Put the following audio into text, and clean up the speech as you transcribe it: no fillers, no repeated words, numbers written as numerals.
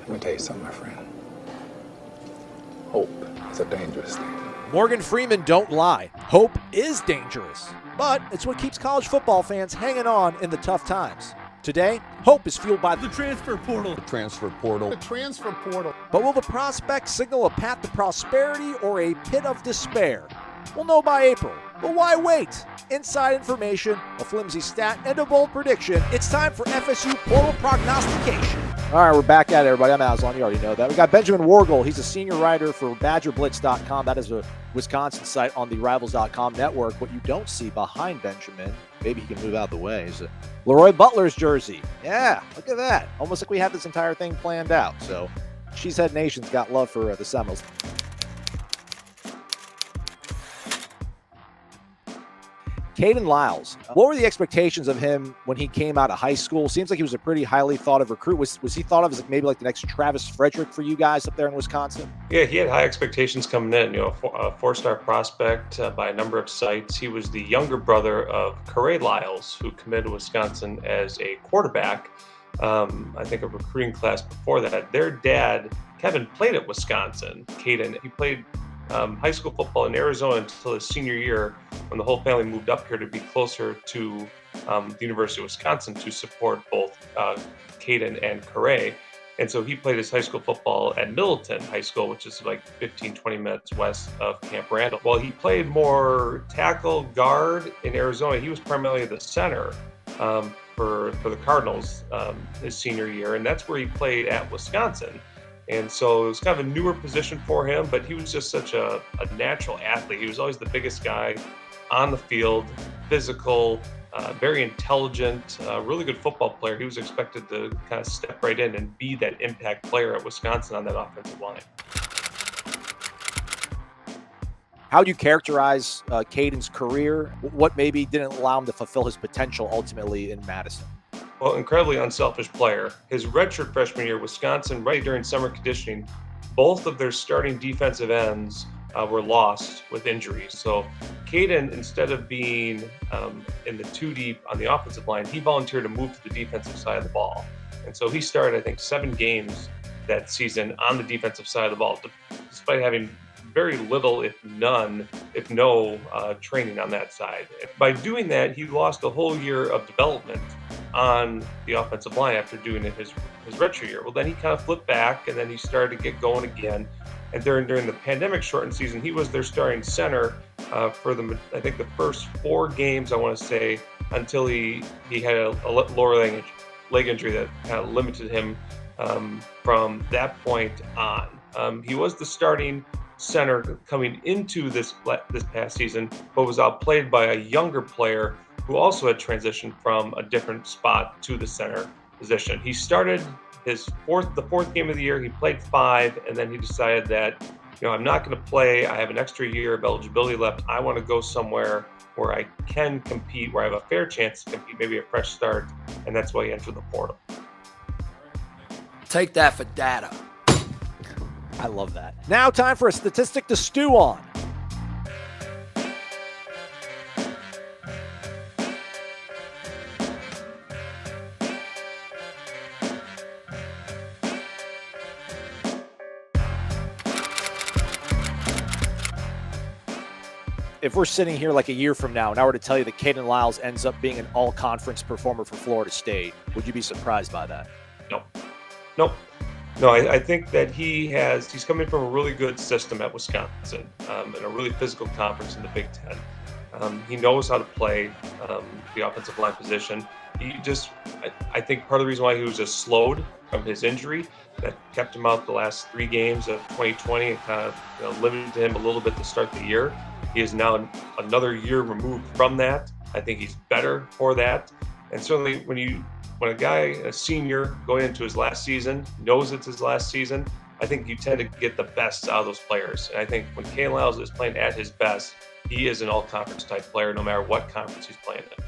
Let me tell you something, my friend. Hope is a dangerous thing. Morgan Freeman don't lie. Hope is dangerous, but it's what keeps college football fans hanging on in the tough times. Today, hope is fueled by the transfer portal. The transfer portal. The transfer portal. But will the prospect signal a path to prosperity or a pit of despair? We'll know by April. But why wait? Inside information, a flimsy stat, and a bold prediction. It's time for FSU Portal Prognostication. All right, we're back at it, everybody. I'm Aslan. You already know that. We got Benjamin Worgull. He's a senior writer for BadgerBlitz.com. That is a Wisconsin site on the Rivals.com network. What you don't see behind Benjamin, maybe he can move out of the way, is Leroy Butler's jersey. Yeah, look at that. Almost like we had this entire thing planned out. So, Cheesehead Nation's got love for the Seminoles. Kayden Lyles, what were the expectations of him when he came out of high school? Seems like he was a pretty highly thought of recruit. Was he thought of as maybe like the next Travis Frederick for you guys up there in Wisconsin? Yeah, he had high expectations coming in. A four-star prospect by a number of sites. He was the younger brother of Kayden Lyles, who committed to Wisconsin as a quarterback. I think a recruiting class before that. Their dad, Kevin, played at Wisconsin. Kayden, he played high school football in Arizona until his senior year, when the whole family moved up here to be closer to the University of Wisconsin to support both Kayden and Kayden. And so he played his high school football at Middleton High School, which is like 15, 20 minutes west of Camp Randall. While he played more tackle guard in Arizona, he was primarily the center for the Cardinals his senior year, and that's where he played at Wisconsin. And so it was kind of a newer position for him, but he was just such a natural athlete. He was always the biggest guy on the field, physical, very intelligent, really good football player. He was expected to kind of step right in and be that impact player at Wisconsin on that offensive line. How do you characterize Kayden's career? What maybe didn't allow him to fulfill his potential ultimately in Madison? Well, incredibly unselfish player. His redshirt freshman year, Wisconsin, right during summer conditioning, both of their starting defensive ends were lost with injuries. So Kayden, instead of being in the two deep on the offensive line, he volunteered to move to the defensive side of the ball. And so he started, I think, 7 games that season on the defensive side of the ball, despite having very little, if no training on that side. By doing that, he lost a whole year of development on the offensive line after doing it his redshirt year. Well, then he kind of flipped back, and then he started to get going again. And during the pandemic shortened season, he was their starting center for I think the first 4 games, I want to say, until he had a lower leg injury that kind of limited him from that point on. He was the starting center coming into this past season, but was outplayed by a younger player who also had transitioned from a different spot to the center position. He started the fourth game of the year. He played 5, and then he decided that, I'm not going to play. I have an extra year of eligibility left. I want to go somewhere where I can compete, where I have a fair chance to compete, maybe a fresh start, and that's why he entered the portal. Take that for data. I love that. Now time for a statistic to stew on. If we're sitting here like a year from now and I were to tell you that Kayden Lyles ends up being an all-conference performer for Florida State, would you be surprised by that? Nope. No, I think that he's coming from a really good system at Wisconsin, and a really physical conference in the Big Ten. He knows how to play the offensive line position. I think part of the reason why he was just slowed from his injury that kept him out the last 3 games of 2020 and kind of limited him a little bit to start the year. He is now another year removed from that. I think he's better for that. And certainly when a senior going into his last season knows it's his last season, I think you tend to get the best out of those players. And I think when Kayden Lyles is playing at his best, he is an all-conference type player no matter what conference he's playing in.